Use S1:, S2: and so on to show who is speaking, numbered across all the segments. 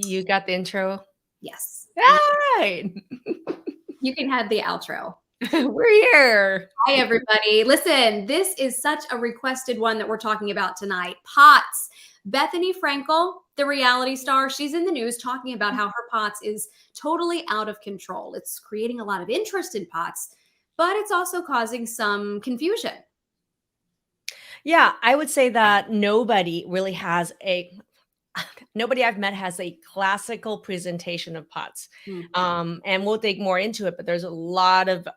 S1: You got the intro?
S2: Yes.
S1: Right.
S2: You can have the outro.
S1: We're here.
S2: Hi, everybody. Listen, this is such a requested one that we're talking about tonight. POTS. Bethenny Frankel, the reality star, she's in the news talking about how her POTS is totally out of control. It's creating a lot of interest in POTS, but it's also causing some confusion.
S1: Yeah, I would say that nobody I've met has a classical presentation of POTS. And we'll dig more into it, but there's a lot of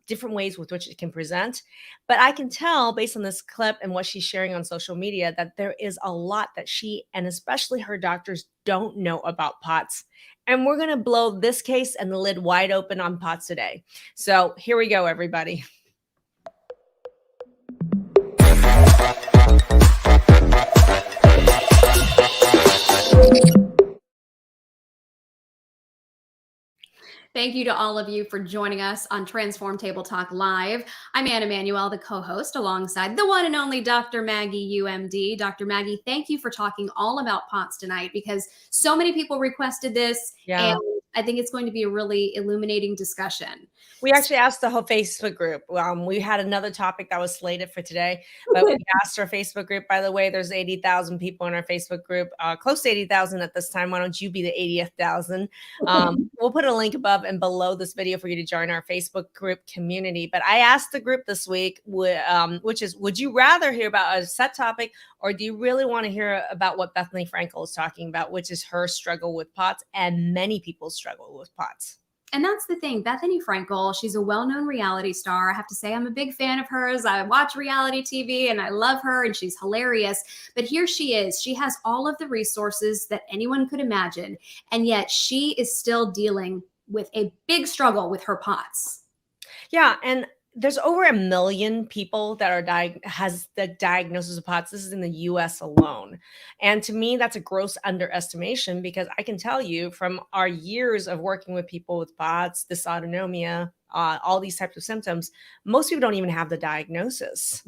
S1: different ways with which it can present. But I can tell based on this clip and what she's sharing on social media that there is a lot that she and especially her doctors don't know about POTS. And we're going to blow this case and the lid wide open on POTS today. So here we go, everybody.
S2: Thank you to all of you for joining us on Transform Table Talk Live. I'm Anna Manuel, the co-host, alongside the one and only Dr. Maggie, UMD. Dr. Maggie, thank you for talking all about POTS tonight because so many people requested this, and I think it's going to be a really illuminating discussion.
S1: We actually asked the whole Facebook group. We had another topic that was slated for today, but we asked our Facebook group. By the way, there's 80,000 people in our Facebook group, close to 80,000 at this time. Why don't you be the 80,000? We'll put a link above and below this video for you to join our Facebook group community. But I asked the group this week, which is, would you rather hear about a set topic, or do you really want to hear about what Bethenny Frankel is talking about, which is her struggle with POTS, and many people struggle with POTS?
S2: And that's the thing. Bethenny Frankel, she's a well-known reality star. I have to say I'm a big fan of hers. I watch reality TV and I love her and she's hilarious. But here she is. She has all of the resources that anyone could imagine. And yet she is still dealing with a big struggle with her POTS.
S1: Yeah. And there's over 1 million people that has the diagnosis of POTS. This is in the US alone. And to me, that's a gross underestimation because I can tell you from our years of working with people with POTS, dysautonomia, all these types of symptoms, most people don't even have the diagnosis.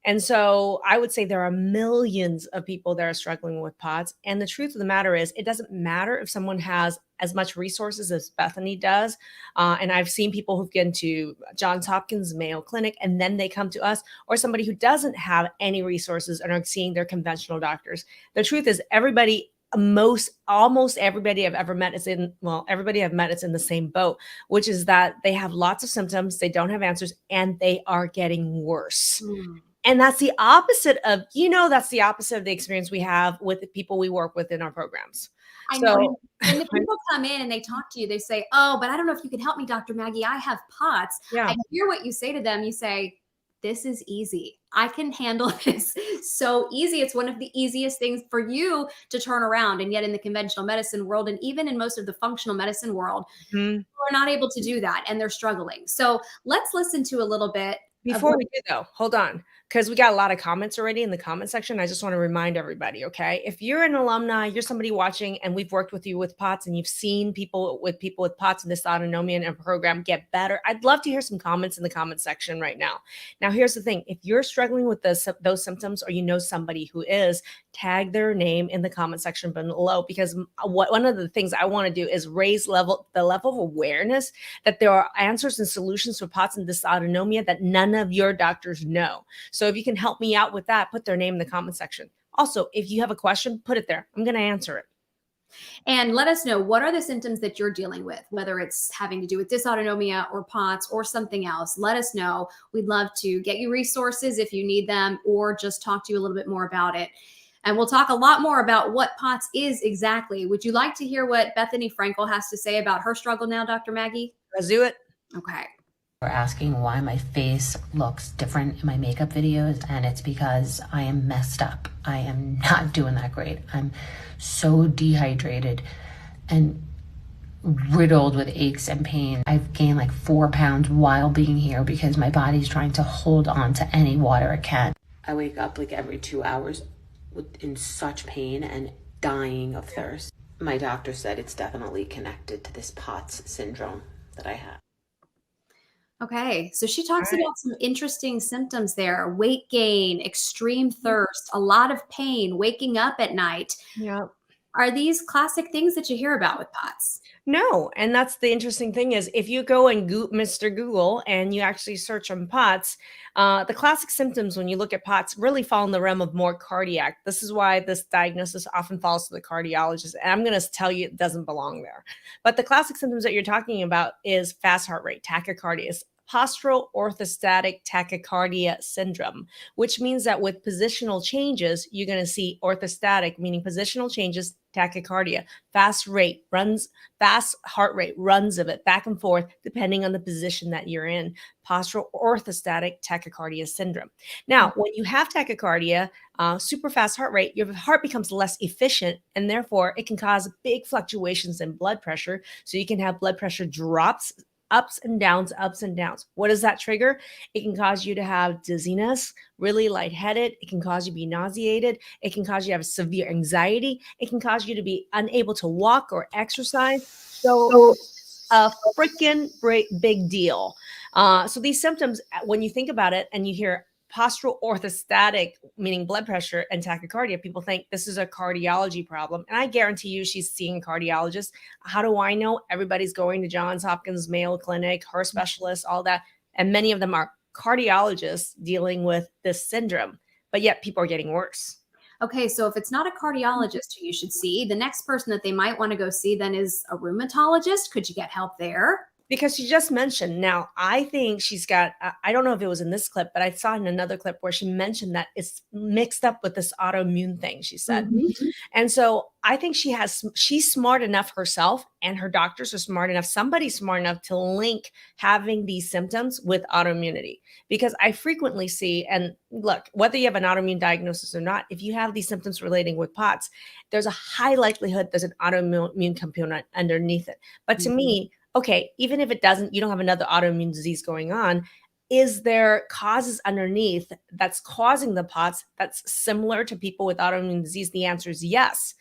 S1: And so I would say there are millions of people that are struggling with POTS. And the truth of the matter is, it doesn't matter if someone has as much resources as Bethenny does. And I've seen people who've been to Johns Hopkins, Mayo Clinic, and then they come to us, or somebody who doesn't have any resources and are seeing their conventional doctors. The truth is almost everybody I've ever met everybody I've met is in the same boat, which is that they have lots of symptoms, they don't have answers, and they are getting worse. And that's the opposite of the experience we have with the people we work with in our programs.
S2: I know. And the people come in and they talk to you, they say, oh, but I don't know if you can help me, Dr. Maggie. I have POTS.
S1: Yeah.
S2: I hear what you say to them. You say, this is easy. I can handle this so easy. It's one of the easiest things for you to turn around. And yet in the conventional medicine world, and even in most of the functional medicine world, people are not able to do that and they're struggling. So let's listen to a little bit.
S1: Before we do though, hold on, because we got a lot of comments already in the comment section. I just want to remind everybody, okay? If you're an alumni, you're somebody watching and we've worked with you with POTS and you've seen people with POTS and dysautonomia in a program get better, I'd love to hear some comments in the comment section right now. Now, here's the thing. If you're struggling with those symptoms or you know somebody who is, tag their name in the comment section below, because one of the things I want to do is raise the level of awareness that there are answers and solutions for POTS and dysautonomia that none of your doctors know. So if you can help me out with that, put their name in the comment section. Also, if you have a question, put it there. I'm going to answer it.
S2: And let us know, what are the symptoms that you're dealing with, whether it's having to do with dysautonomia or POTS or something else. Let us know. We'd love to get you resources if you need them, or just talk to you a little bit more about it. And we'll talk a lot more about what POTS is exactly. Would you like to hear what Bethenny Frankel has to say about her struggle now, Dr. Maggie?
S1: Let's do it.
S2: Okay.
S3: We're asking why my face looks different in my makeup videos, and it's because I am messed up. I am not doing that great. I'm so dehydrated and riddled with aches and pain. I've gained like 4 pounds while being here because my body's trying to hold on to any water it can. I wake up like every 2 hours in such pain and dying of thirst. My doctor said it's definitely connected to this POTS syndrome that I have.
S2: Okay, so she talks about some interesting symptoms there: weight gain, extreme thirst, a lot of pain, waking up at night.
S1: Yeah.
S2: Are these classic things that you hear about with POTS?
S1: No, and that's the interesting thing is if you go and Mr. Google and you actually search on POTS, the classic symptoms when you look at POTS really fall in the realm of more cardiac. This is why this diagnosis often falls to the cardiologist, and I'm going to tell you it doesn't belong there. But the classic symptoms that you're talking about is fast heart rate, tachycardia, postural orthostatic tachycardia syndrome, which means that with positional changes, you're going to see orthostatic, meaning positional changes, tachycardia, fast heart rate runs of it back and forth, depending on the position that you're in, postural orthostatic tachycardia syndrome. Now, when you have tachycardia, super fast heart rate, your heart becomes less efficient, and therefore it can cause big fluctuations in blood pressure. So you can have blood pressure drops, ups and downs, ups and downs. What does that trigger? It can cause you to have dizziness, really lightheaded. It can cause you to be nauseated. It can cause you to have severe anxiety. It can cause you to be unable to walk or exercise. So a freaking big deal. So these symptoms, when you think about it and you hear postural orthostatic, meaning blood pressure and tachycardia, people think this is a cardiology problem. And I guarantee you she's seeing a cardiologist. How do I know? Everybody's going to Johns Hopkins Mayo Clinic, her specialists, all that. And many of them are cardiologists dealing with this syndrome, but yet people are getting worse.
S2: Okay, so if it's not a cardiologist who you should see, the next person that they might want to go see then is a rheumatologist. Could you get help there?
S1: Because you just mentioned, now I think she's got, I don't know if it was in this clip, but I saw in another clip where she mentioned that it's mixed up with this autoimmune thing, she said.
S2: Mm-hmm.
S1: And so I think she's smart enough herself, and her doctors are smart enough, somebody's smart enough to link having these symptoms with autoimmunity. Because I frequently see, and look, whether you have an autoimmune diagnosis or not, if you have these symptoms relating with POTS, there's a high likelihood there's an autoimmune component underneath it. But to me, okay, even if it doesn't, you don't have another autoimmune disease going on, is there causes underneath that's causing the POTS that's similar to people with autoimmune disease? The answer is yes.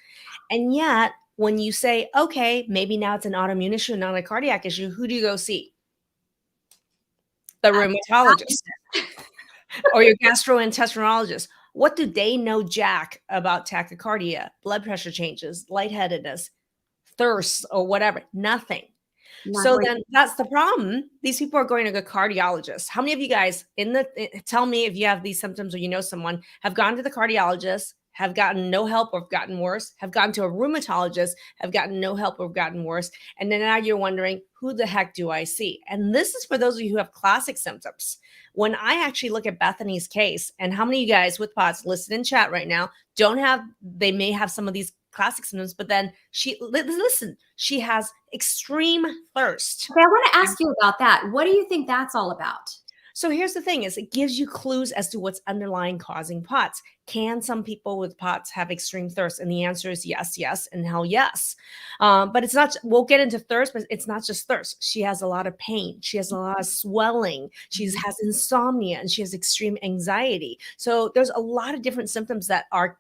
S1: And yet, when you say, okay, maybe now it's an autoimmune issue, not a cardiac issue, who do you go see? The rheumatologist or your gastroenterologist. What do they know jack about tachycardia, blood pressure changes, lightheadedness, thirst, or whatever? Nothing. So then that's the problem. These people are going to a cardiologist. How many of you guys tell me if you have these symptoms or you know someone, have gone to the cardiologist, have gotten no help or have gotten worse, have gone to a rheumatologist, have gotten no help or have gotten worse. And then now you're wondering, who the heck do I see? And this is for those of you who have classic symptoms. When I actually look at Bethenny's case, and how many of you guys with POTS listed in chat right now they may have some of these classic symptoms, but then she has extreme thirst.
S2: Okay, I want to ask you about that. What do you think that's all about?
S1: So here's the thing is it gives you clues as to what's underlying causing POTS. Can some people with POTS have extreme thirst? And the answer is yes, yes, and hell yes. But it's not, we'll get into thirst, but it's not just thirst. She has a lot of pain. She has a lot of swelling. She has insomnia, and she has extreme anxiety. So there's a lot of different symptoms that are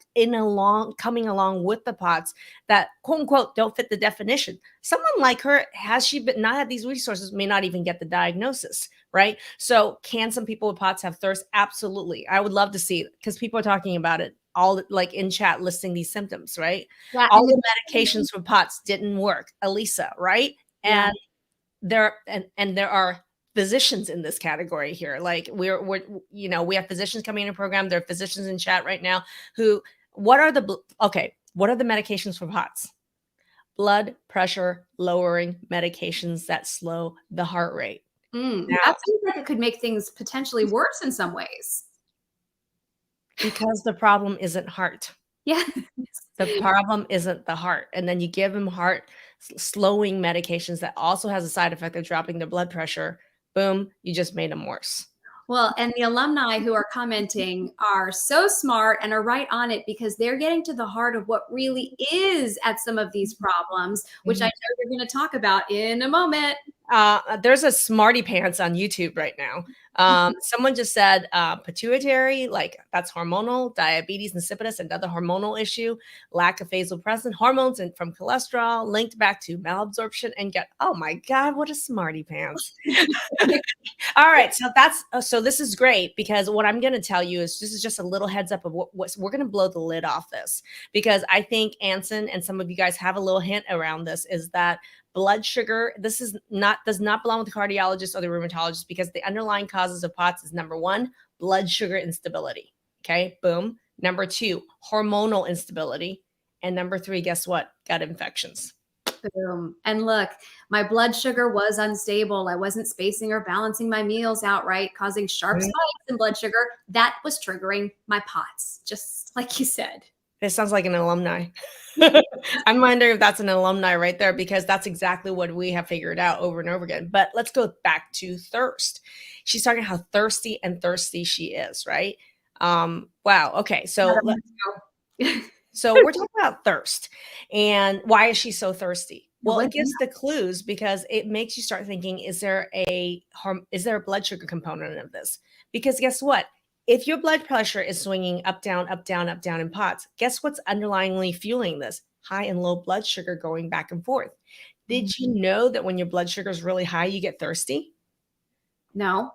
S1: coming along with the POTS that quote unquote don't fit the definition. Someone like her, has she not had these resources, may not even get the diagnosis, right? So can some people with POTS have thirst? Absolutely. I would love to see it because people are talking about it all, like in chat, listing these symptoms, right? Yeah, all the medications for POTS didn't work. Elisa, right? Yeah. And there are physicians in this category here. Like we have physicians coming in a program. There are physicians in chat right now what are the medications for POTS? Blood pressure lowering medications that slow the heart rate.
S2: That seems like it could make things potentially worse in some ways.
S1: Because the problem isn't heart.
S2: Yeah.
S1: The problem isn't the heart. And then you give them heart slowing medications that also has a side effect of dropping their blood pressure. Boom, you just made them worse.
S2: Well, and the alumni who are commenting are so smart and are right on it because they're getting to the heart of what really is at some of these problems, which I know you're going to talk about in a moment.
S1: There's a Smarty Pants on YouTube right now. Someone just said pituitary, like that's hormonal, diabetes insipidus, another hormonal issue, lack of vasopressin, hormones and from cholesterol linked back to malabsorption and oh my God, what a smarty pants. All right. So so this is great because what I'm going to tell you is this is just a little heads up of what we're going to blow the lid off this, because I think Anson and some of you guys have a little hint around this, is that blood sugar, does not belong with the cardiologist or the rheumatologist, because the underlying causes of POTS is number 1, blood sugar instability. Okay. Boom. Number 2, hormonal instability. And number 3, guess what? Gut infections.
S2: Boom. And look, my blood sugar was unstable. I wasn't spacing or balancing my meals out right, causing sharp spikes in blood sugar. That was triggering my POTS, just like you said.
S1: This sounds like an alumni. I'm wondering if that's an alumni right there, because that's exactly what we have figured out over and over again. But let's go back to thirst. She's talking how thirsty she is, right? Wow. Okay. So so we're talking about thirst, and why is she so thirsty? Well, it gives the clues because it makes you start thinking, is there a blood sugar component of this? Because guess what? If your blood pressure is swinging up, down in POTS, guess what's underlyingly fueling this? High and low blood sugar going back and forth. Did you know that when your blood sugar is really high, you get thirsty?
S2: No.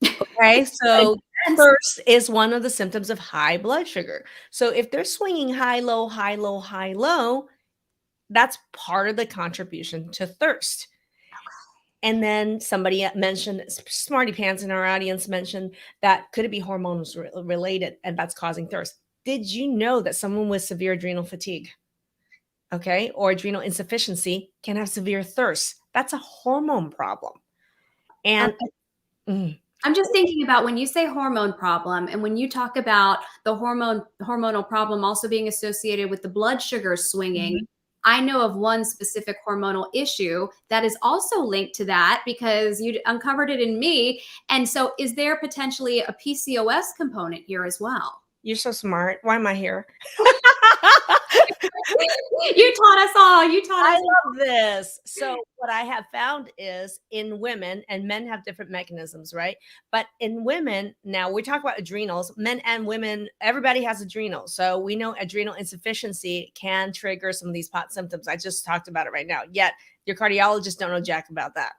S1: Okay, so thirst is one of the symptoms of high blood sugar. So if they're swinging high, low, high, low, high, low, that's part of the contribution to thirst. And then somebody mentioned, Smarty Pants in our audience mentioned that could it be hormones related, and that's causing thirst. Did you know that someone with severe adrenal fatigue, okay, or adrenal insufficiency can have severe thirst? That's a hormone problem. And
S2: I'm just thinking about when you say hormone problem, and when you talk about the hormonal problem also being associated with the blood sugar swinging, I know of one specific hormonal issue that is also linked to that because you uncovered it in me. And so is there potentially a PCOS component here as well?
S1: You're so smart. Why am I here?
S2: You taught us all. You taught us.
S1: I love this. So what I have found is in women, and men have different mechanisms, right? But in women, now we talk about adrenals, men and women, everybody has adrenals. So we know adrenal insufficiency can trigger some of these POTS symptoms. I just talked about it right now. Yet your cardiologists don't know jack about that.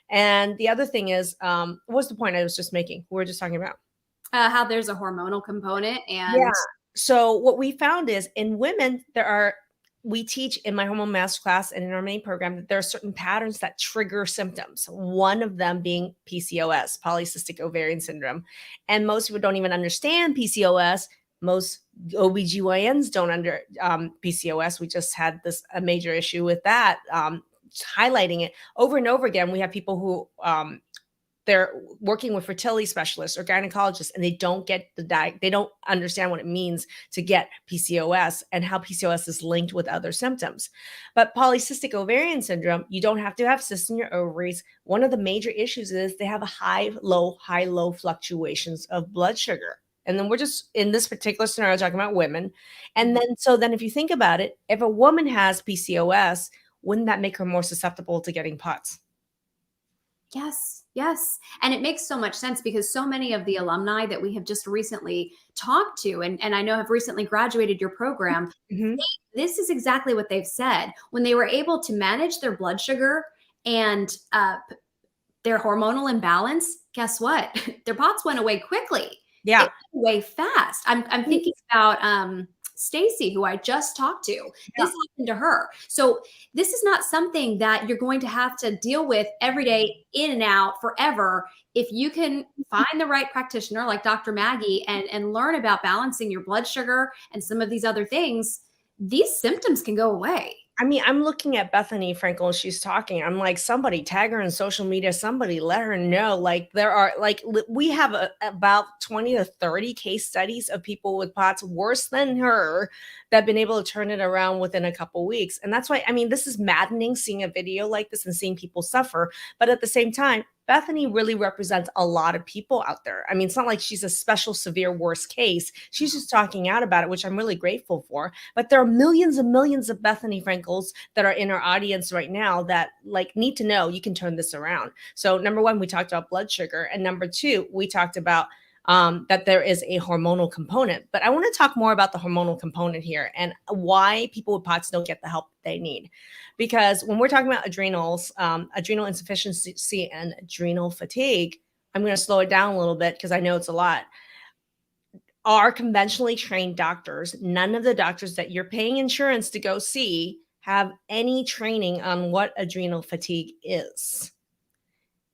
S1: And the other thing is, what's the point I was just making? We were just talking about
S2: how there's a hormonal component. And
S1: yeah. So what we found is in women, we teach in my hormone master class and in our main program that there are certain patterns that trigger symptoms. One of them being PCOS, polycystic ovarian syndrome. And most people don't even understand PCOS. Most OBGYNs don't under PCOS. We just had a major issue with that, highlighting it over and over again. We have people who they're working with fertility specialists or gynecologists, and they don't get they don't understand what it means to get PCOS and how PCOS is linked with other symptoms. But polycystic ovarian syndrome, you don't have to have cysts in your ovaries. One of the major issues is they have a high, low fluctuations of blood sugar. And then we're just in this particular scenario talking about women. And then if you think about it, if a woman has PCOS, wouldn't that make her more susceptible to getting POTS?
S2: Yes. And it makes so much sense because so many of the alumni that we have just recently talked to, and I know have recently graduated your program, this is exactly what they've said. When they were able to manage their blood sugar and their hormonal imbalance, guess what? Their POTS went away quickly.
S1: Yeah.
S2: It went away fast. I'm thinking about Stacy, who I just talked to. This happened to her. So this is not something that you're going to have to deal with every day, in and out, forever. If you can find the right practitioner like Dr. Maggie and learn about balancing your blood sugar and some of these other things, these symptoms can go away.
S1: I mean, I'm looking at Bethenny Frankel and she's talking. I'm like, somebody tag her in social media. Somebody let her know. Like we have about 20 to 30 case studies of people with POTS worse than her that have been able to turn it around within a couple weeks. And that's why, I mean, this is maddening seeing a video like this and seeing people suffer. But at the same time, Bethenny really represents a lot of people out there. I mean, it's not like she's a special severe worst case. She's just talking out about it, which I'm really grateful for. But there are millions and millions of Bethenny Frankels that are in our audience right now that like need to know you can turn this around. So number one, we talked about blood sugar. And number two, we talked about that there is a hormonal component. But I want to talk more about the hormonal component here and why people with POTS don't get the help they need. Because when we're talking about adrenals, adrenal insufficiency and adrenal fatigue, I'm going to slow it down a little bit because I know it's a lot. Our conventionally trained doctors, none of the doctors that you're paying insurance to go see have any training on what adrenal fatigue is.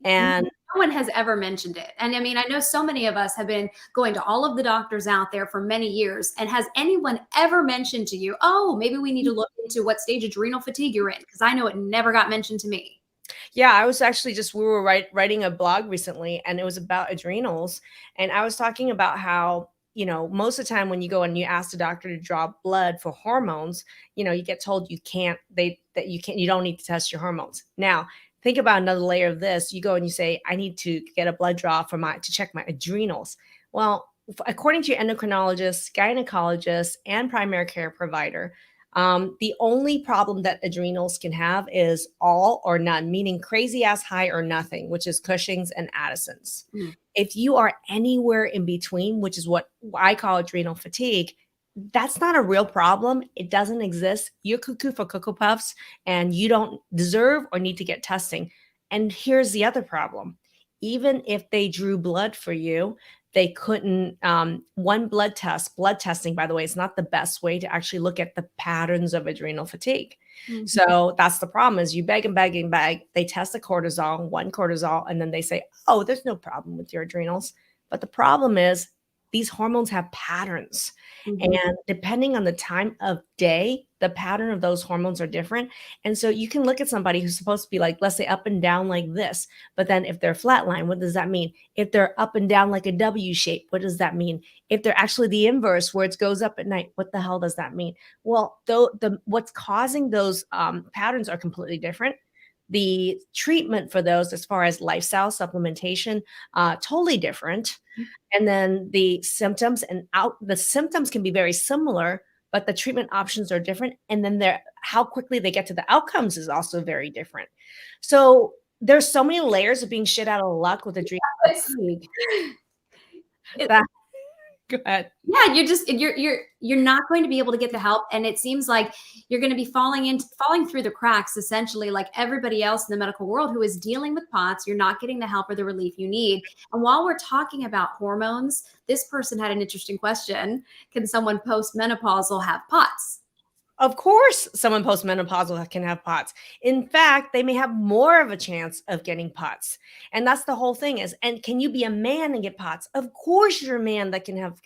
S1: And
S2: no one has ever mentioned it. And I mean, I know so many of us have been going to all of the doctors out there for many years. And has anyone ever mentioned to you, oh, maybe we need to look into what stage adrenal fatigue you're in? Because I know it never got mentioned to me.
S1: Yeah, I was actually we were writing a blog recently, and it was about adrenals. And I was talking about how, you know, most of the time when you go and you ask the doctor to draw blood for hormones, you know, you get told you don't need to test your hormones. Now, think about another layer of this. You go and you say, I need to get a blood draw to check my adrenals. Well, according to your endocrinologist, gynecologist, and primary care provider, the only problem that adrenals can have is all or none, meaning crazy ass high or nothing, which is Cushing's and Addison's. If you are anywhere in between, which is what I call adrenal fatigue, that's not a real problem. It doesn't exist. You're cuckoo for Cocoa Puffs, and you don't deserve or need to get testing. And here's the other problem. Even if they drew blood for you, they couldn't, blood testing, by the way, is not the best way to actually look at the patterns of adrenal fatigue. So that's the problem is you beg and beg and beg. They test the one cortisol, and then they say, oh, there's no problem with your adrenals. But the problem is these hormones have patterns. And depending on the time of day, the pattern of those hormones are different. And so you can look at somebody who's supposed to be like, let's say up and down like this. But then if they're flatline, what does that mean? If they're up and down like a W shape, what does that mean? If they're actually the inverse where it goes up at night, what the hell does that mean? Well, what's causing those patterns are completely different. The treatment for those as far as lifestyle supplementation, totally different. And then the symptoms the symptoms can be very similar, but the treatment options are different. And then how quickly they get to the outcomes is also very different. So there's so many layers of being shit out of luck with adrenal fatigue. Go ahead.
S2: Yeah, you're not going to be able to get the help, and it seems like you're going to be falling through the cracks, essentially, like everybody else in the medical world who is dealing with POTS. You're not getting the help or the relief you need. And while we're talking about hormones, this person had an interesting question: can someone postmenopausal have POTS?
S1: Of course, someone postmenopausal can have POTS. In fact, they may have more of a chance of getting POTS. And that's the whole thing and can you be a man and get POTS? Of course, you're a man that can have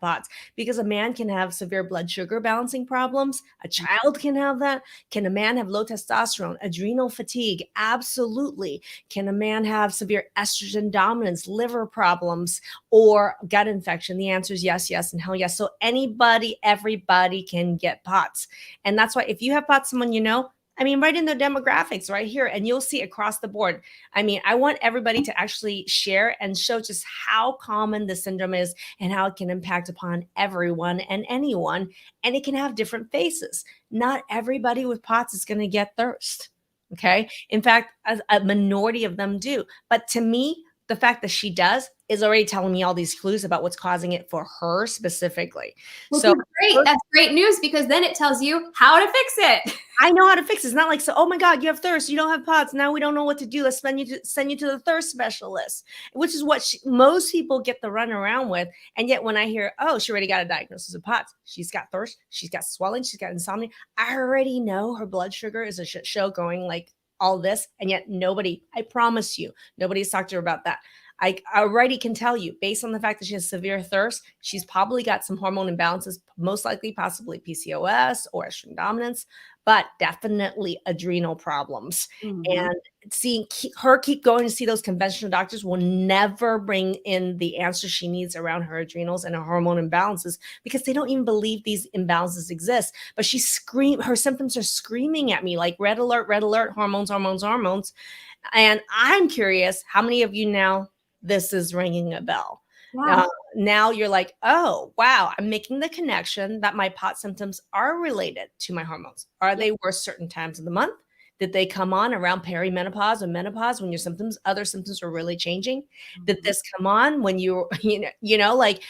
S1: POTS, because a man can have severe blood sugar balancing problems. A child can have that. Can a man have low testosterone, adrenal fatigue? Absolutely. Can a man have severe estrogen dominance, liver problems, or gut infection? The answer is yes, yes, and hell yes. So everybody can get POTS. And that's why if you have POTS, someone you know, I mean, right in the demographics right here, and you'll see across the board. I mean, I want everybody to actually share and show just how common the syndrome is and how it can impact upon everyone and anyone. And it can have different faces. Not everybody with POTS is going to get thirst. Okay. In fact, a minority of them do. But to me, the fact that she does is already telling me all these clues about what's causing it for her specifically.
S2: Well, so great. That's great news, because then it tells you how to fix it.
S1: I know how to fix it. It's not like, so, oh my God, you have thirst. You don't have POTS. Now we don't know what to do. Let's send you to the thirst specialist, which is what most people get the run around with. And yet when I hear, oh, she already got a diagnosis of POTS, she's got thirst, she's got swelling, she's got insomnia, I already know her blood sugar is a shit show going like all this. And yet I promise you, nobody's talked to her about that. I already can tell you, based on the fact that she has severe thirst, she's probably got some hormone imbalances, most likely possibly PCOS or estrogen dominance. but definitely adrenal problems.
S2: Mhm.
S1: And seeing her keep going to see those conventional doctors will never bring in the answer she needs around her adrenals and her hormone imbalances, because they don't even believe these imbalances exist. But her symptoms are screaming at me like red alert, hormones, hormones, hormones. And I'm curious, how many of you now this is ringing a bell?
S2: Yeah.
S1: Now you're like, oh, wow, I'm making the connection that my POTS symptoms are related to my hormones. Are they worse certain times of the month? Did they come on around perimenopause or menopause when your other symptoms were really changing? Did this come on when you, like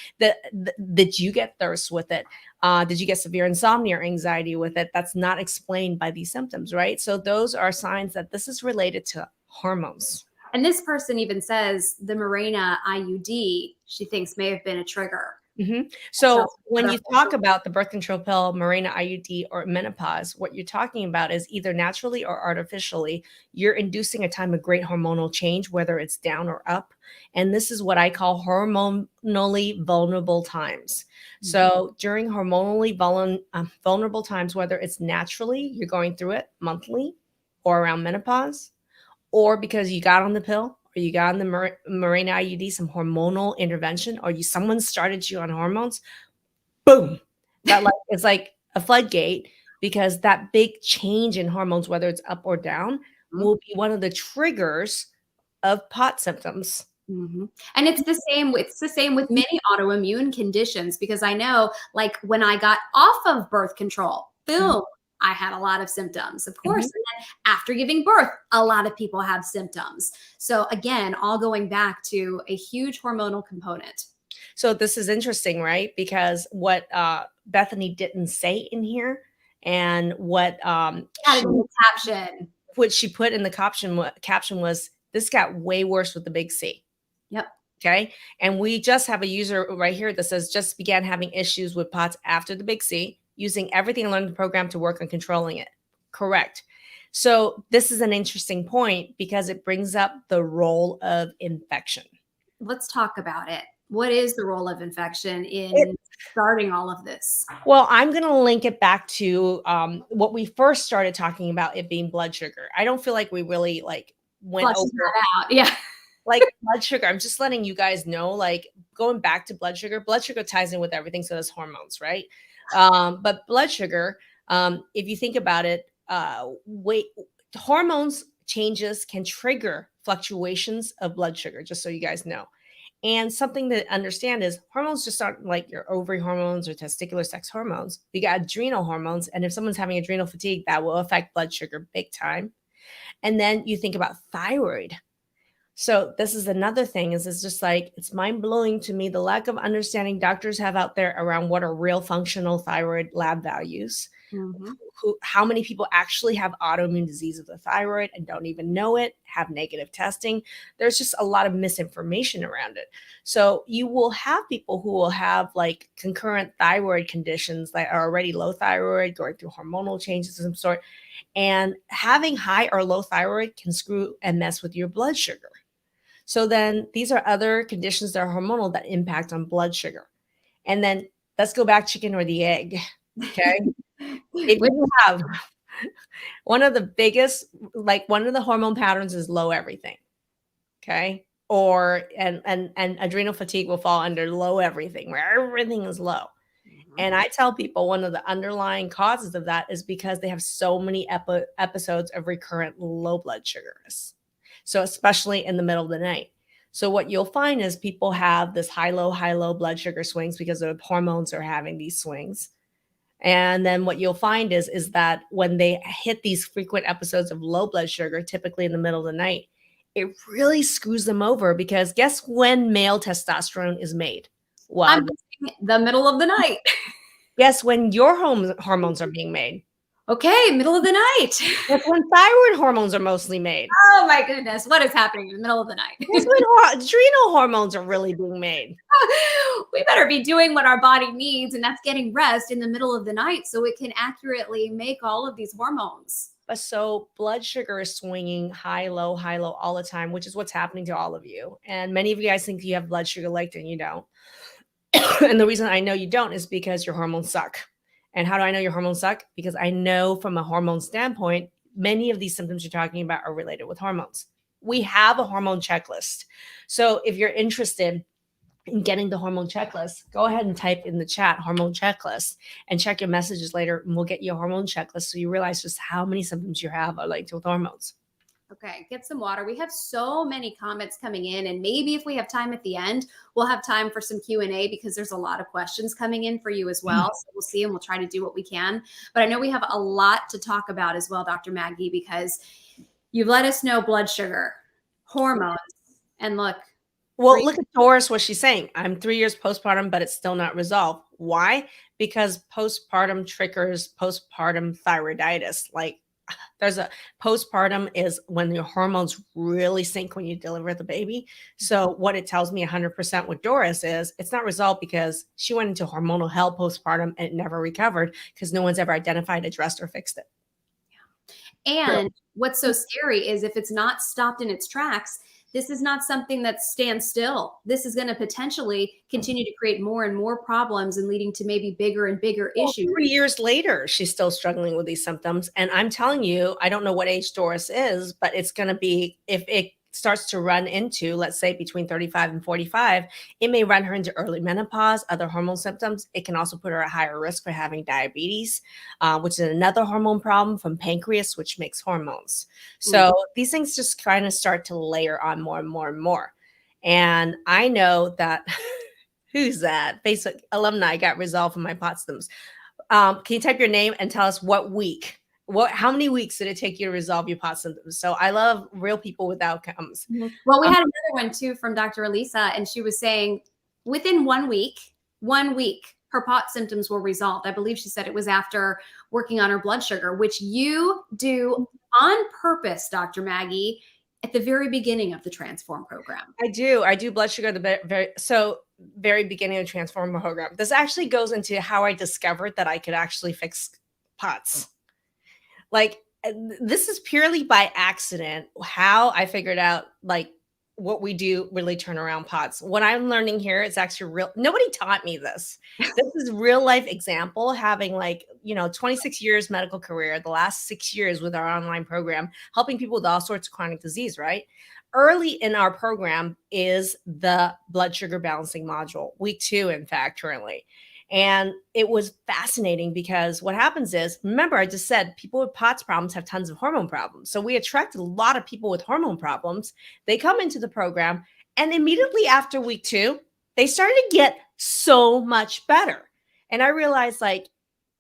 S1: did you get thirst with it? Did you get severe insomnia or anxiety with it? That's not explained by these symptoms, right? So those are signs that this is related to hormones.
S2: And this person even says the Mirena IUD, she thinks may have been a trigger.
S1: Mm-hmm. So when you talk
S2: hormone.
S1: about the birth control pill, Mirena IUD, or menopause, what you're talking about is either naturally or artificially, you're inducing a time of great hormonal change, whether it's down or up. And this is what I call hormonally vulnerable times. So during hormonally vulnerable times, whether it's naturally, you're going through it monthly or around menopause, or because you got on the pill, or you got on the Mirena IUD, some hormonal intervention, or someone started you on hormones, boom, that it's like a floodgate, because that big change in hormones, whether it's up or down, will be one of the triggers of POTS symptoms.
S2: And it's the same with many autoimmune conditions, because I know, like, when I got off of birth control, boom, I had a lot of symptoms, of course. And then after giving birth, a lot of people have symptoms. So again, all going back to a huge hormonal component.
S1: So this is interesting, right? Because what Bethenny didn't say in here, and what she put in the caption was, this got way worse with the big C.
S2: Yep.
S1: Okay. And we just have a user right here that says, just began having issues with POTS after the big C, using everything I learned in the program to work on controlling it. Correct. So this is an interesting point, because it brings up the role of infection.
S2: Let's talk about it. What is the role of infection in starting all of this?
S1: Well, I'm going to link it back to what we first started talking about, it being blood sugar. I don't feel like we really went over
S2: that out. Yeah.
S1: Blood sugar. I'm just letting you guys know, going back to blood sugar ties in with everything. So does hormones, right? But blood sugar, if you think about it, hormones changes can trigger fluctuations of blood sugar, just so you guys know. And something to understand is hormones just aren't like your ovary hormones or testicular sex hormones. You got adrenal hormones. And if someone's having adrenal fatigue, that will affect blood sugar big time. And then you think about thyroid. So this is another thing, is it's just it's mind blowing to me, the lack of understanding doctors have out there around what are real functional thyroid lab values. How many people actually have autoimmune disease of the thyroid and don't even know it, have negative testing. There's just a lot of misinformation around it. So you will have people who will have concurrent thyroid conditions that are already low thyroid, going through hormonal changes of some sort. And having high or low thyroid can screw and mess with your blood sugar. So then these are other conditions that are hormonal that impact on blood sugar. And then let's go back, chicken or the egg. Okay. If you have one of the biggest, one of the hormone patterns is low everything. Okay. And adrenal fatigue will fall under low everything, where everything is low. And I tell people one of the underlying causes of that is because they have so many episodes of recurrent low blood sugars. So especially in the middle of the night. So what you'll find is people have this high, low blood sugar swings because the hormones are having these swings. And then what you'll find is that when they hit these frequent episodes of low blood sugar, typically in the middle of the night, it really screws them over, because guess when male testosterone is made? Well,
S2: I'm the middle of the night.
S1: Guess when your hormones are being made?
S2: Okay, middle of the night.
S1: That's when thyroid hormones are mostly made.
S2: Oh my goodness, what is happening in the middle of the night?
S1: That's when adrenal hormones are really being made.
S2: We better be doing what our body needs, and that's getting rest in the middle of the night so it can accurately make all of these hormones.
S1: So blood sugar is swinging high, low all the time, which is what's happening to all of you. And many of you guys think you have blood sugar and you don't. And the reason I know you don't is because your hormones suck. And how do I know your hormones suck? Because I know from a hormone standpoint, many of these symptoms you're talking about are related with hormones. We have a hormone checklist. So if you're interested in getting the hormone checklist, go ahead and type in the chat hormone checklist and check your messages later, and we'll get you a hormone checklist so you realize just how many symptoms you have are linked with hormones.
S2: Okay, get some water. We have so many comments coming in, and maybe if we have time at the end, we'll have time for some Q&A because there's a lot of questions coming in for you as well. So we'll see, and we'll try to do what we can. But I know we have a lot to talk about as well, Dr. Maggie, because you've let us know blood sugar, hormones, and look.
S1: Well, look at Doris, what she's saying. I'm 3 years postpartum, but it's still not resolved. Why? Because postpartum triggers postpartum thyroiditis. Like, there's a postpartum is when your hormones really sink when you deliver the baby. So what it tells me 100% with Doris is it's not resolved because she went into hormonal hell postpartum and it never recovered because no one's ever identified, addressed, or fixed it.
S2: And what's so scary is if it's not stopped in its tracks, this is not something that stands still. This is going to potentially continue to create more and more problems and leading to maybe bigger and bigger issues.
S1: 3 years later, she's still struggling with these symptoms. And I'm telling you, I don't know what age Doris is, but it's going to be, if it starts to run into, let's say, between 35 and 45, it may run her into early menopause, other hormone symptoms. It can also put her at higher risk for having diabetes, which is another hormone problem from pancreas, which makes hormones. So these things just kind of start to layer on more and more and more. And I know that, who's that? Facebook alumni got resolved from my POTS symptoms. Can you type your name and tell us what week? How many weeks did it take you to resolve your POTS symptoms? So I love real people with outcomes.
S2: Well, we had another one too from Dr. Elisa, and she was saying within 1 week, her POTS symptoms were resolved. I believe she said it was after working on her blood sugar, which you do on purpose, Dr. Maggie, at the very beginning of the Transform program.
S1: I do blood sugar at the very beginning of the Transform program. This actually goes into how I discovered that I could actually fix POTS. Like, this is purely by accident how I figured out like what we do really turn around POTS. What I'm learning here is actually real. Nobody taught me this. This is real life example, having 26 years medical career, the last 6 years with our online program, helping people with all sorts of chronic disease, right? Early in our program is the blood sugar balancing module, week 2, in fact, currently. And it was fascinating because what happens is, remember, I just said people with POTS problems have tons of hormone problems. So we attracted a lot of people with hormone problems. They come into the program, and immediately after week 2, they started to get so much better. And I realized, like,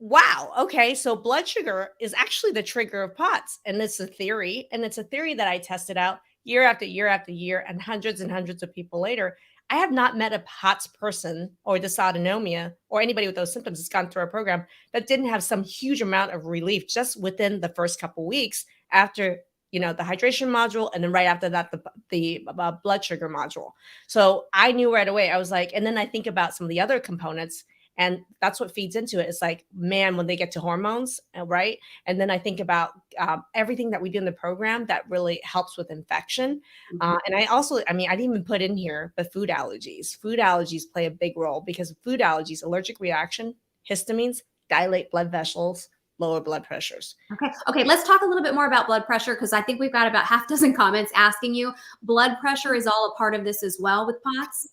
S1: wow, okay, so blood sugar is actually the trigger of POTS. And it's a theory. And it's a theory that I tested out year after year after year, and hundreds of people later. I have not met a POTS person or dysautonomia or anybody with those symptoms that's gone through our program that didn't have some huge amount of relief just within the first couple of weeks after, the hydration module, and then right after that, the blood sugar module. So I knew right away. I was like, and then I think about some of the other components, and that's what feeds into it. It's like, man, when they get to hormones, right? And then I think about everything that we do in the program that really helps with infection. And I also, I didn't even put in here, but food allergies. Food allergies play a big role because food allergies, allergic reaction, histamines, dilate blood vessels, lower blood pressures.
S2: Okay. Let's talk a little bit more about blood pressure, because I think we've got about half dozen comments asking you. Blood pressure is all a part of this as well with POTS.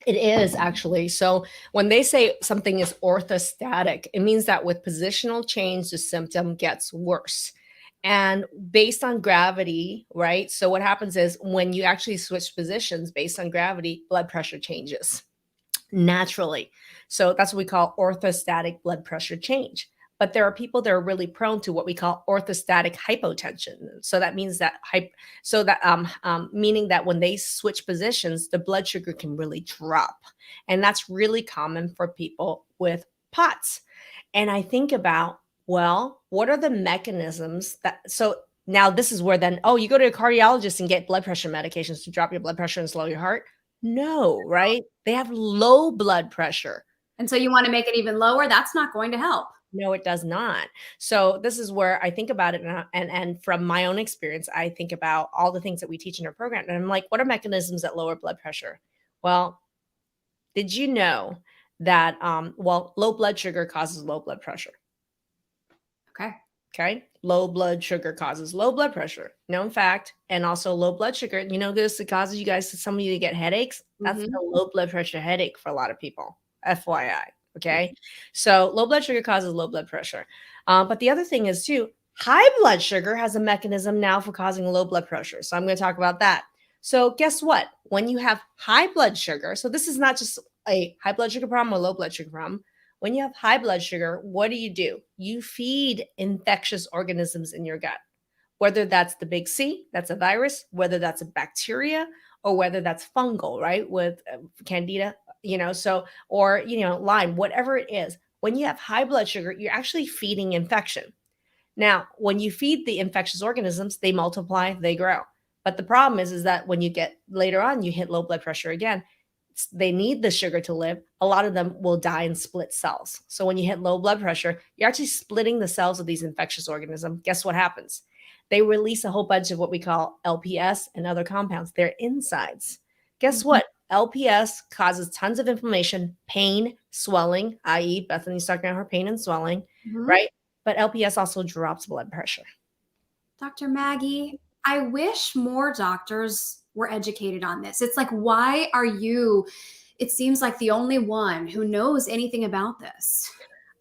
S1: It is actually. So when they say something is orthostatic, it means that with positional change, the symptom gets worse. And based on gravity, right? So what happens is when you actually switch positions based on gravity, blood pressure changes naturally. So that's what we call orthostatic blood pressure change. But there are people that are really prone to what we call orthostatic hypotension. So that means that meaning that when they switch positions, the blood sugar can really drop. And that's really common for people with POTS. And I think about, well, what are the mechanisms so now this is where then, you go to a cardiologist and get blood pressure medications to drop your blood pressure and slow your heart. No, right? They have low blood pressure.
S2: And so you want to make it even lower? That's not going to help.
S1: No, it does not. So this is where I think about it. And from my own experience, I think about all the things that we teach in our program. And I'm like, what are mechanisms that lower blood pressure? Well, did you know that, well, low blood sugar causes low blood pressure.
S2: Okay.
S1: Okay. Low blood sugar causes low blood pressure. Known fact. And also low blood sugar. You know, this it causes you guys, some of you to get headaches. That's a low blood pressure headache for a lot of people. FYI. Okay. So low blood sugar causes low blood pressure. But the other thing is too, high blood sugar has a mechanism now for causing low blood pressure. So I'm going to talk about that. So guess what? When you have high blood sugar, so this is not just a high blood sugar problem or low blood sugar problem. When you have high blood sugar, what do? You feed infectious organisms in your gut, whether that's the big C, that's a virus, whether that's a bacteria, or whether that's fungal, right? With candida, so, or, Lyme, whatever it is. When you have high blood sugar, you're actually feeding infection. Now, when you feed the infectious organisms, they multiply, they grow. But the problem is that when you get later on, you hit low blood pressure again. They need the sugar to live. A lot of them will die in split cells. So when you hit low blood pressure, you're actually splitting the cells of these infectious organisms. Guess what happens? They release a whole bunch of what we call LPS and other compounds. They're insides. Guess what? LPS causes tons of inflammation, pain, swelling, i.e. Bethenny's talking about her pain and swelling, right? But LPS also drops blood pressure.
S2: Dr. Maggie, I wish more doctors were educated on this. It's like, why are you, it seems like, the only one who knows anything about this?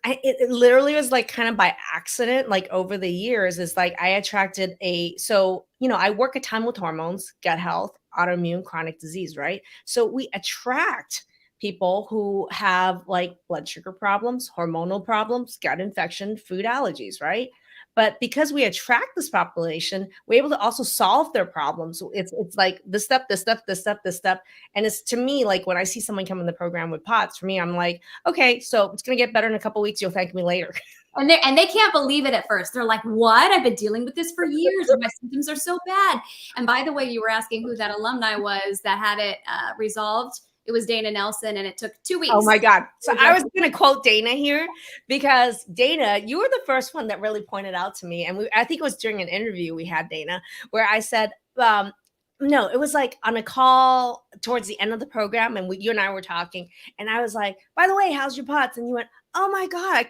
S1: It literally was like kind of by accident, like over the years, is like I attracted I work a ton with hormones, gut health, autoimmune, chronic disease, right? So we attract people who have like blood sugar problems, hormonal problems, gut infection, food allergies, right? But because we attract this population, we're able to also solve their problems. It's like this step, this step, this step, this step. And it's, to me, like when I see someone come in the program with POTS, for me, I'm like, okay, so it's going to get better in a couple of weeks. You'll thank me later.
S2: And they can't believe it at first. They're like, what? I've been dealing with this for years and my symptoms are so bad. And by the way, you were asking who that alumni was that had it resolved. It was Dana Nelson, and it took 2 weeks.
S1: Oh my God. So I was going to quote Dana here, because Dana, you were the first one that really pointed out to me. And I think it was during an interview we had, Dana, where I said, no, it was like on a call towards the end of the program. And you and I were talking, and I was like, by the way, how's your POTS? And you went, oh my God,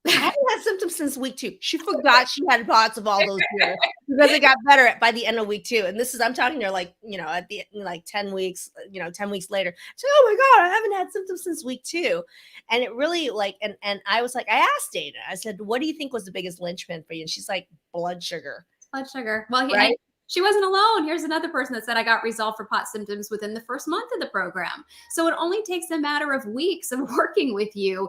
S1: I haven't had symptoms since week 2. She forgot she had POTS of all those years, because it got better by the end of week 2. And this is, I'm talking to her like, at the like 10 weeks, 10 weeks later. So, oh my God, I haven't had symptoms since week 2. And it really like, and I was like, I asked Dana, I said, what do you think was the biggest linchpin for you? And she's like, blood sugar.
S2: Blood sugar. Well,
S1: right?
S2: She wasn't alone. Here's another person that said I got resolved for POTS symptoms within the first month of the program. So it only takes a matter of weeks of working with you.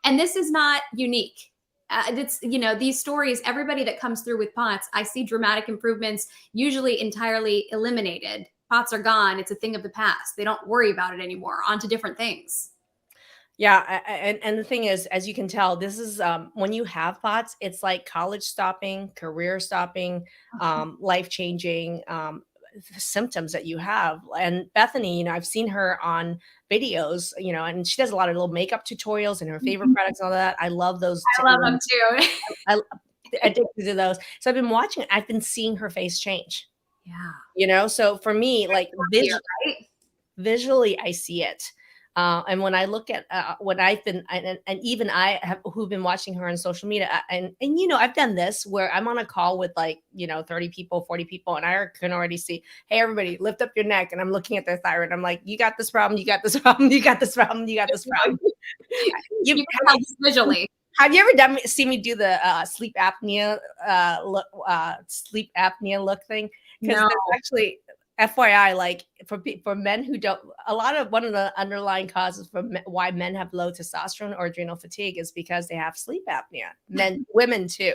S2: And this is not unique. It's, these stories, everybody that comes through with POTS, I see dramatic improvements, usually entirely eliminated. POTS are gone. It's a thing of the past. They don't worry about it anymore. On to different things.
S1: Yeah. And the thing is, as you can tell, this is when you have POTS, it's like college stopping, career stopping, life changing symptoms that you have. And Bethenny, I've seen her on videos, and she does a lot of little makeup tutorials and her favorite products and all that. I love those.
S2: I love them too.
S1: I'm addicted to those. So I've been watching, I've been seeing her face change.
S2: Yeah.
S1: So for me, like visually, I see it. And when I look at what I've been, and even I have, who've been watching her on social media, and I've done this where I'm on a call with 30 people, 40 people, and I can already see, hey, everybody, lift up your neck. And I'm looking at their thyroid. I'm like, you got this problem, you got this problem, you got this problem, you got this problem.
S2: You can tell visually.
S1: Have you ever seen me do the sleep apnea look thing? Because
S2: No.
S1: actually, FYI, like for men who don't, one of the underlying causes for why men have low testosterone or adrenal fatigue is because they have sleep apnea. Women too.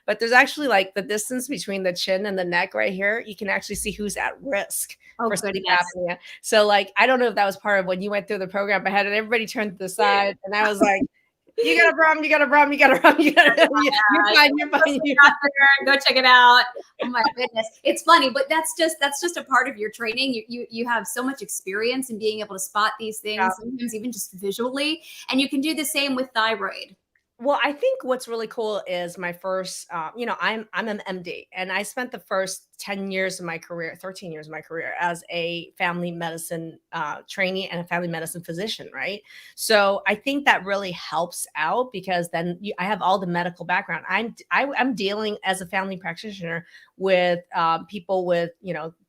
S1: But there's actually like the distance between the chin and the neck right here. You can actually see who's at risk for sleep apnea. So like, I don't know if that was part of when you went through the program, but I had everybody turn to the side, and I was like, you got a problem, you got a problem, you got a problem, you're fine.
S2: Go check it out. Oh my goodness. It's funny, but that's just a part of your training. You have so much experience in being able to spot these things, sometimes even just visually. And you can do the same with thyroid.
S1: Well, I think what's really cool is my first, I'm an MD, and I spent the first 10 years of my career, 13 years of my career as a family medicine trainee and a family medicine physician, right? So I think that really helps out because then I have all the medical background. I'm dealing as a family practitioner with people with,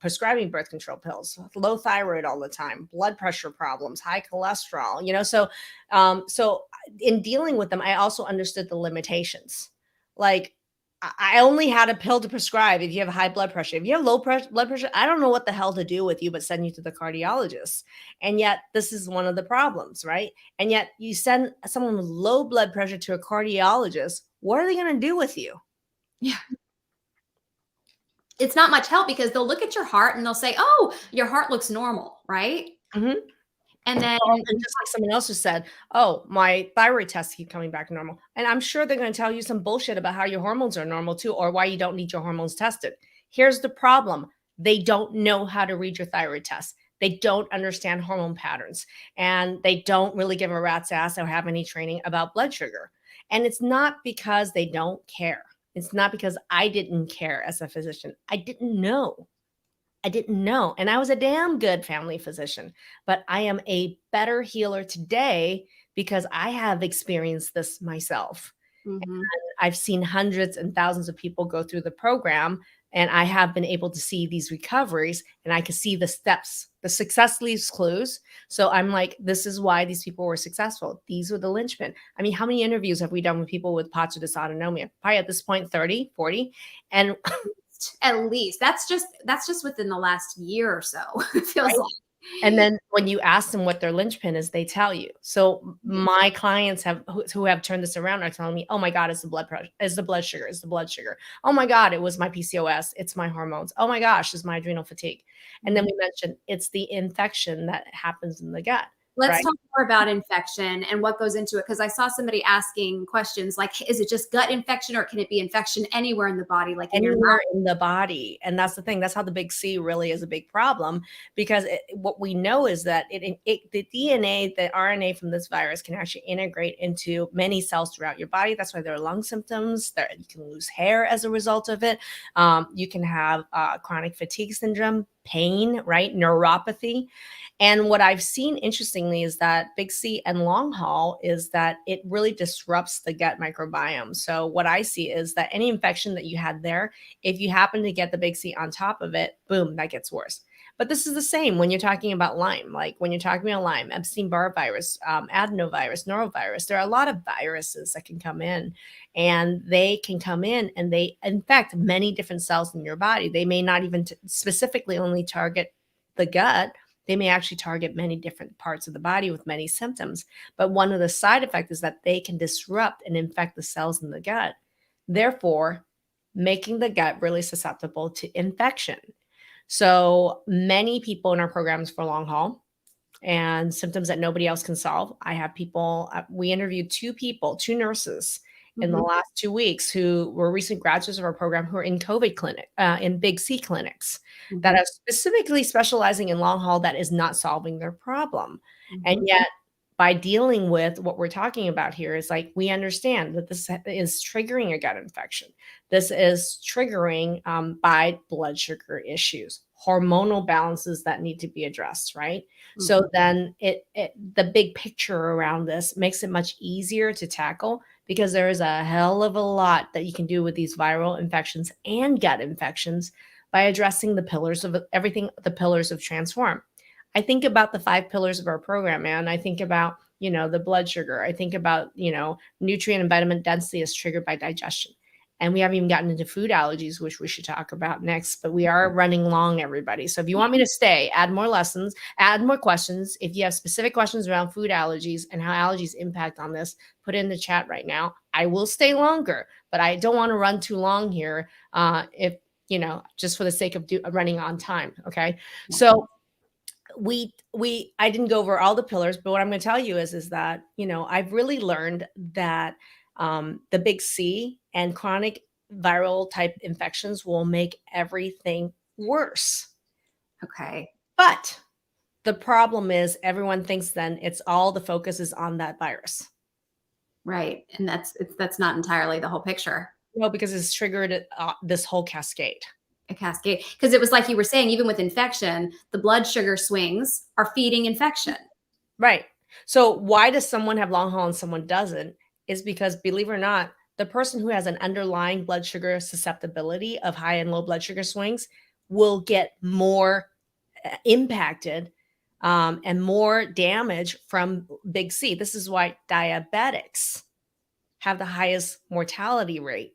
S1: prescribing birth control pills, low thyroid all the time, blood pressure problems, high cholesterol, so in dealing with them, I also understood the limitations. Like, I only had a pill to prescribe if you have high blood pressure. If you have blood pressure, I don't know what the hell to do with you but send you to the cardiologist. And yet, this is one of the problems, right? And yet, you send someone with low blood pressure to a cardiologist. What are they going to do with you?
S2: Yeah. It's not much help because they'll look at your heart and they'll say, "Oh, your heart looks normal," right?
S1: Mhm.
S2: And then
S1: And just like someone else just said, "Oh, my thyroid tests keep coming back normal." And I'm sure they're going to tell you some bullshit about how your hormones are normal too, or why you don't need your hormones tested. Here's the problem. They don't know how to read your thyroid test. They don't understand hormone patterns, and they don't really give a rat's ass or have any training about blood sugar. And it's not because they don't care. It's not because I didn't care as a physician. I didn't know. I didn't know. And I was a damn good family physician, but I am a better healer today because I have experienced this myself.
S2: Mhm.
S1: I've seen hundreds and thousands of people go through the program, and I have been able to see these recoveries, and I can see the steps. The success leaves clues. So I'm like, this is why these people were successful. These were the linchpin. I mean, how many interviews have we done with people with POTS or dysautonomia? Probably at this point, 30, 40. And
S2: At least that's just within the last year or so. It feels like.
S1: and then when you ask them what their linchpin is, they tell you. So my clients who have turned this around are telling me, "Oh my God, it's the blood pressure, it's the blood sugar, it's the blood sugar. Oh my God, it was my PCOS, it's my hormones. Oh my gosh, it's my adrenal fatigue." And then we mentioned it's the infection that happens in the gut,
S2: Let's
S1: right?
S2: talk more about infection and what goes into it, because I saw somebody asking questions like, is it just gut infection or can it be infection anywhere in the body, like in your
S1: Anywhere
S2: mouth?
S1: in the body. And that's the thing. That's how the big C really is a big problem because what we know is that the DNA, the RNA from this virus can actually integrate into many cells throughout your body. That's why there are lung symptoms. You can lose hair as a result of it. You can have chronic fatigue syndrome, pain, right? Neuropathy. And what I've seen interestingly is that big C and long haul is that it really disrupts the gut microbiome. So what I see is that any infection that you had there, if you happen to get the big C on top of it, boom, that gets worse. But this is the same when you're talking about Lyme. Like when you're talking about Lyme, Epstein-Barr virus, adenovirus, norovirus, there are a lot of viruses that can come in, and they can come in and they infect many different cells in your body. They may not even specifically only target the gut. They may actually target many different parts of the body with many symptoms. But one of the side effects is that they can disrupt and infect the cells in the gut, therefore making the gut really susceptible to infection. So many people in our programs for long haul and symptoms that nobody else can solve. I have people, we interviewed two nurses in the
S2: Mhm.
S1: last 2 weeks who were recent graduates of our program who are in COVID clinic, in big C clinics that
S2: Mhm.
S1: are specifically specializing in long haul that is not solving their problem. And
S2: Mhm.
S1: yet, by dealing with what we're talking about here is like, we understand that this is triggering a gut infection. This is triggering by blood sugar issues, hormonal balances that need to be addressed, right?
S2: Mhm.
S1: So then the big picture around this makes it much easier to tackle because there is a hell of a lot that you can do with these viral infections and gut infections by addressing the pillars of everything, the pillars of transform. I think about the 5 pillars of our program, man. I think about, the blood sugar. I think about, nutrient and vitamin density is triggered by digestion. And we haven't even gotten into food allergies, which we should talk about next, but we are running long, everybody. So if you want me to stay, add more lessons, add more questions. If you have specific questions around food allergies and how allergies impact on this, put it in the chat right now. I will stay longer, but I don't want to run too long here. If just for the sake of running on time. Okay. So I didn't go over all the pillars, but what I'm going to tell you is that, I've really learned that the big C and chronic viral type infections will make everything worse.
S2: Okay.
S1: But the problem is everyone thinks then it's all the focus is on that virus.
S2: Right. And that's not entirely the whole picture.
S1: No, because it's triggered this whole cascade.
S2: A cascade. Because it was like you were saying, even with infection, the blood sugar swings are feeding infection.
S1: Right. So why does someone have long haul and someone doesn't? Is because, believe it or not, the person who has an underlying blood sugar susceptibility of high and low blood sugar swings will get more impacted and more damage from big C. This is why diabetics have the highest mortality rate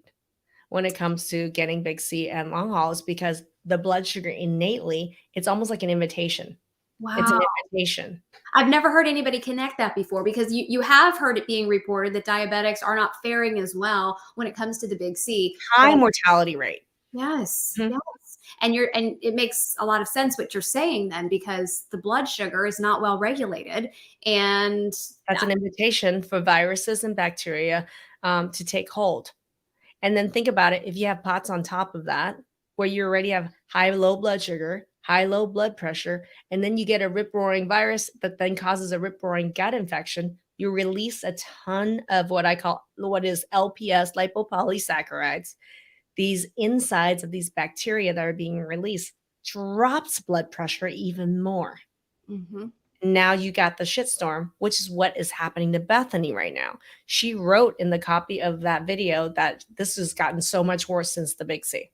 S1: when it comes to getting big C and long hauls, because the blood sugar innately, it's almost like an invitation. It's an
S2: Wow.
S1: invitation.
S2: I've never heard anybody connect that before, because you have heard it being reported that diabetics are not faring as well when it comes to the big C.
S1: High mortality rate.
S2: Yes.
S1: Mhm.
S2: Yes. And it makes a lot of sense what you're saying then, because the blood sugar is not well regulated. And
S1: That's an invitation for viruses and bacteria to take hold. And then think about it. If you have POTS on top of that, where you already have high, low blood sugar, high, low blood pressure, and then you get a rip-roaring virus that then causes a rip-roaring gut infection, you release a ton of what is LPS, lipopolysaccharides. These insides of these bacteria that are being released drops blood pressure even more.
S2: Mhm.
S1: Now you got the shitstorm, which is what is happening to Bethenny right now. She wrote in the copy of that video that this has gotten so much worse since the big C.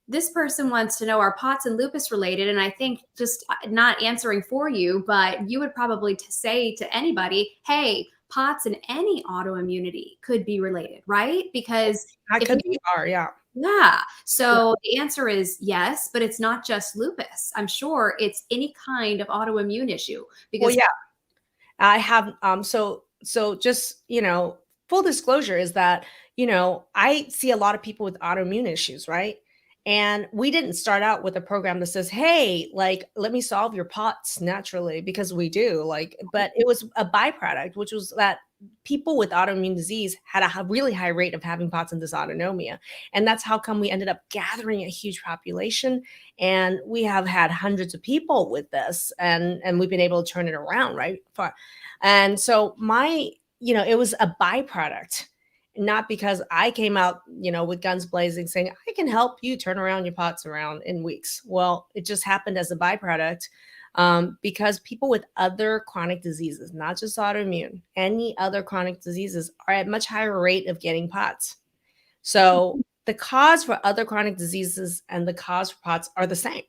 S2: This person wants to know, are POTS and lupus related? And I think, just not answering for you, but you would probably say to anybody, hey, POTS and any autoimmunity could be related, right? Because
S1: That
S2: if
S1: could
S2: you
S1: be R, yeah.
S2: yeah. So the answer is yes, but it's not just lupus. I'm sure it's any kind of autoimmune issue,
S1: Well,
S2: because
S1: yeah. I have so just, full disclosure is that, I see a lot of people with autoimmune issues, right? And we didn't start out with a program that says, "Hey, like let me solve your POTS naturally," because we do, but it was a byproduct, which was that people with autoimmune disease had a really high rate of having POTS and dysautonomia. And that's how come we ended up gathering a huge population, and we have had hundreds of people with this, and we've been able to turn it around, right? And so it was a byproduct, not because I came out, with guns blazing saying, I can help you turn around your POTS around in weeks. Well, it just happened as a byproduct because people with other chronic diseases, not just autoimmune, any other chronic diseases are at much higher rate of getting POTS. So the cause for other chronic diseases and the cause for POTS are the same.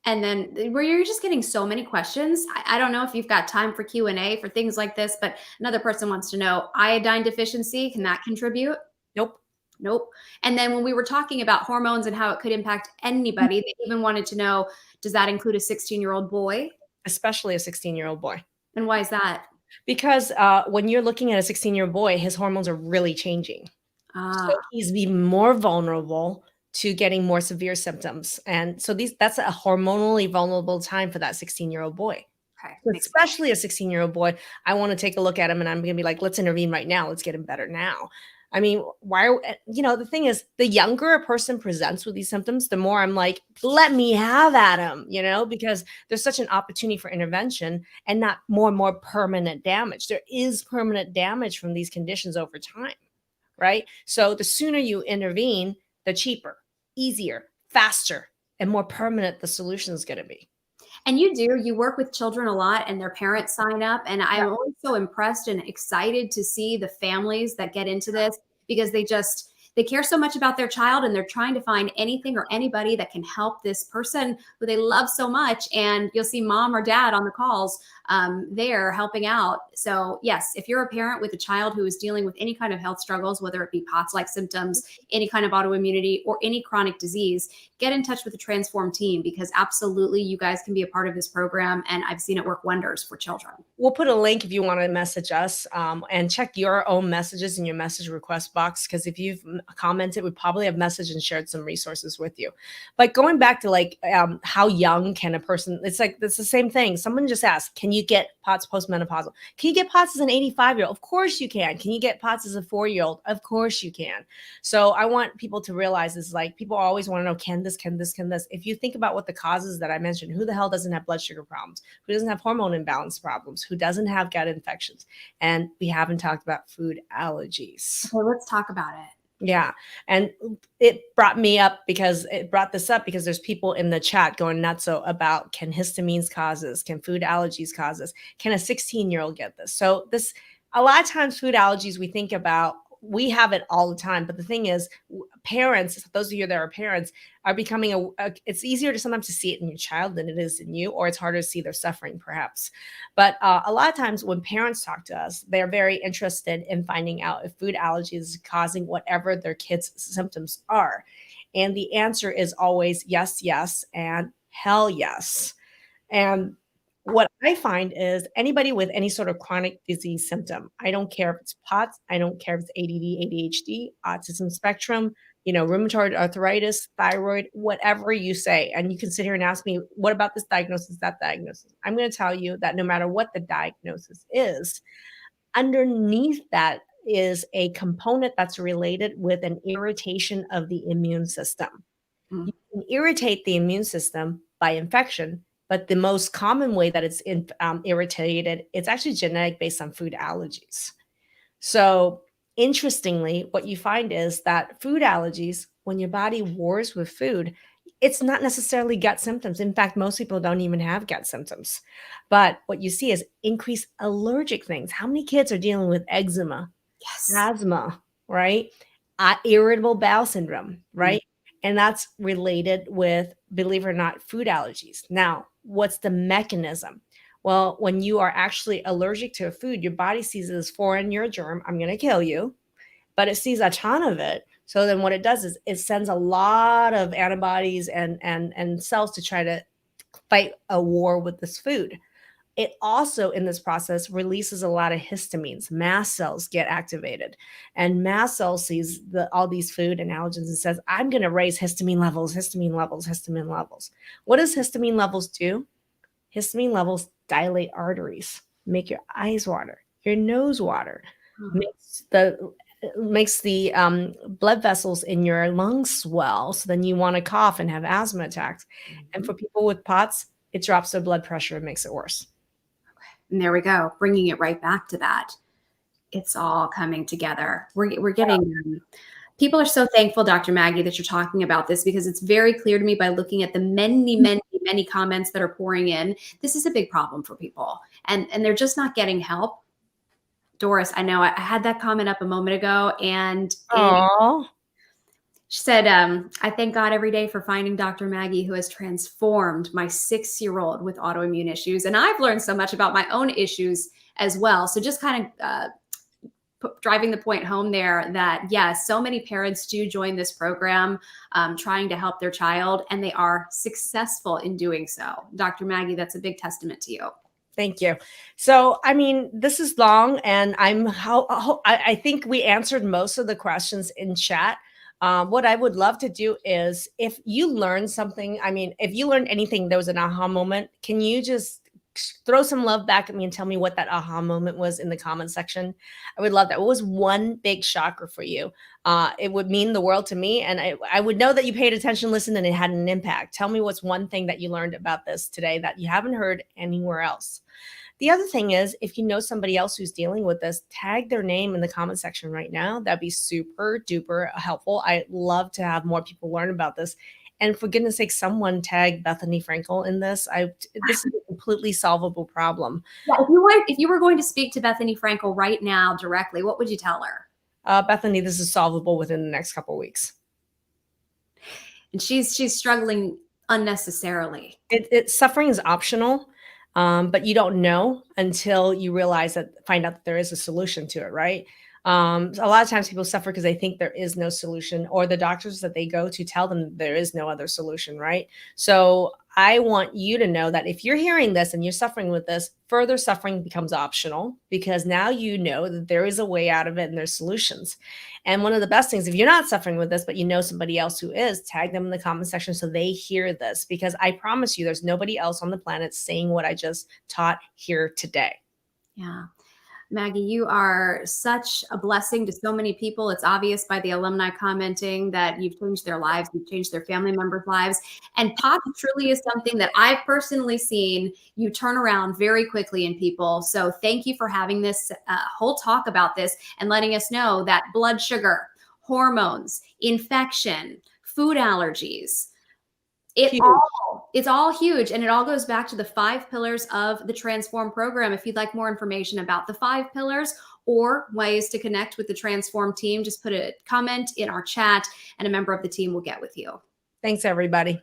S2: and then where you're just getting so many questions. I don't know if you've got time for Q&A for things like this, but another person wants to know, iodine deficiency, can that contribute?
S1: Nope.
S2: Nope. And then when we were talking about hormones and how it could impact anybody, they even wanted to know, does that include a 16-year-old boy?
S1: Especially a 16-year-old boy.
S2: And why is that?
S1: Because when you're looking at a 16-year-old boy, his hormones are really changing. So he's even more vulnerable to getting more severe symptoms. And so that's a hormonally vulnerable time for that 16-year-old boy.
S2: Okay.
S1: So especially a 16-year-old boy, I want to take a look at him and I'm going to be like, let's intervene right now. Let's get him better now. I mean, the thing is, the younger a person presents with these symptoms, the more I'm like, let me have at him, because there's such an opportunity for intervention and not more and more permanent damage. There is permanent damage from these conditions over time, right? So the sooner you intervene, the cheaper, easier, faster, and more permanent the solution is going to be.
S2: And you work with children a lot and their parents sign up. And I'm always so impressed and excited to see the families that get into this, because they care so much about their child and they're trying to find anything or anybody that can help this person who they love so much. And you'll see mom or dad on the calls there helping out. So yes, if you're a parent with a child who is dealing with any kind of health struggles, whether it be POTS-like symptoms, any kind of autoimmunity, or any chronic disease, get in touch with the Transform team, because absolutely you guys can be a part of this program. And I've seen it work wonders for children.
S1: We'll put a link if you want to message us and check your own messages in your message request box, because if you've commented, we probably have messaged and shared some resources with you. But going back to how young can a person, it's the same thing. Someone just asked, can you you get POTS postmenopausal? Can you get POTS as an 85-year-old? Of course you can. Can you get POTS as a 4-year-old? Of course you can. So I want people to realize is like, people always want to know, can this, can this, can this? If you think about what the causes that I mentioned, who the hell doesn't have blood sugar problems? Who doesn't have hormone imbalance problems? Who doesn't have gut infections? And we haven't talked about food allergies.
S2: Okay, let's talk about it.
S1: Yeah. And it brought this up because there's people in the chat going nuts about, can histamines cause this? Can food allergies cause this? Can a 16-year-old get this? So a lot of times food allergies, we think about, we have it all the time. But the thing is, parents, those of you that are parents, are becoming it's easier to sometimes to see it in your child than it is in you, or it's harder to see their suffering perhaps. But a lot of times when parents talk to us, they're very interested in finding out if food allergies is causing whatever their kids' symptoms are. And the answer is always yes, yes, and hell yes. And what I find is anybody with any sort of chronic disease symptom, I don't care if it's POTS, I don't care if it's ADD, ADHD, autism spectrum, rheumatoid arthritis, thyroid, whatever you say. And you can sit here and ask me, what about this diagnosis, that diagnosis? I'm going to tell you that no matter what the diagnosis is, underneath that is a component that's related with an irritation of the immune system. You can irritate the immune system by infection, but the most common way that it's irritated, it's actually genetic based on food allergies. So interestingly, what you find is that food allergies, when your body wars with food, it's not necessarily gut symptoms. In fact, most people don't even have gut symptoms. But what you see is increased allergic things. How many kids are dealing with eczema, asthma, right? Irritable bowel syndrome, right? And that's related with, believe it or not, food allergies. Now, what's the mechanism? Well, when you are actually allergic to a food, your body sees it as foreign, you're a germ, I'm going to kill you. But it sees a ton of it. So then what it does is it sends a lot of antibodies and cells to try to fight a war with this food. It also, in this process, releases a lot of histamines. Mast cells get activated. And mast cells sees all these food and allergens and says, I'm going to raise histamine levels, histamine levels, histamine levels. What does histamine levels do? Histamine levels dilate arteries, make your eyes water, your nose water, makes the blood vessels in your lungs swell. So then you want to cough and have asthma attacks. And for people with POTS, it drops their blood pressure and makes it worse.
S2: And there we go, bringing it right back to that. It's all coming together. We're getting people are so thankful, Dr. Maggie, that you're talking about this, because it's very clear to me by looking at the many comments that are pouring in. This is a big problem for people, and they're just not getting help. Doris, I know I had that comment up a moment ago, and she said, I thank God every day for finding Dr. Maggie, who has transformed my 6-year-old with autoimmune issues. And I've learned so much about my own issues as well. So just kind of driving the point home there that, yes, so many parents do join this program trying to help their child, and they are successful in doing so. Dr. Maggie, that's a big testament to you.
S1: Thank you. So, I mean, this is long, and I think we answered most of the questions in chat. What I would love to do is, if you learned something, I mean, if you learned anything, there was an aha moment, can you just throw some love back at me and tell me what that aha moment was in the comment section? I would love that. What was one big shocker for you? It would mean the world to me, and I would know that you paid attention, listened, and it had an impact. Tell me what's one thing that you learned about this today that you haven't heard anywhere else. The other thing is, if you know somebody else who's dealing with this, tag their name in the comment section right now. That'd be super duper helpful. I'd love to have more people learn about this. And for goodness sake, someone tag Bethenny Frankel in this. This is a completely solvable problem.
S2: Yeah, if you were going to speak to Bethenny Frankel right now directly, what would you tell her?
S1: Bethenny, this is solvable within the next couple of weeks.
S2: And she's struggling unnecessarily.
S1: Suffering is optional. But you don't know until you find out that there is a solution to it, right? A lot of times people suffer because they think there is no solution, or the doctors that they go to tell them there is no other solution, right? So I want you to know that if you're hearing this and you're suffering with this, further suffering becomes optional, because now you know that there is a way out of it and there's solutions. And one of the best things, if you're not suffering with this, but you know somebody else who is, tag them in the comment section so they hear this, because I promise you there's nobody else on the planet saying what I just taught here today.
S2: Yeah. Maggie, you are such a blessing to so many people. It's obvious by the alumni commenting that you've changed their lives, you've changed their family members' lives. And POTS truly is something that I've personally seen you turn around very quickly in people. So thank you for having this whole talk about this and letting us know that blood sugar, hormones, infection, food allergies, it's all huge. And it all goes back to the 5 pillars of the Transform program. If you'd like more information about the 5 pillars or ways to connect with the Transform team, just put a comment in our chat and a member of the team will get with you.
S1: Thanks, everybody.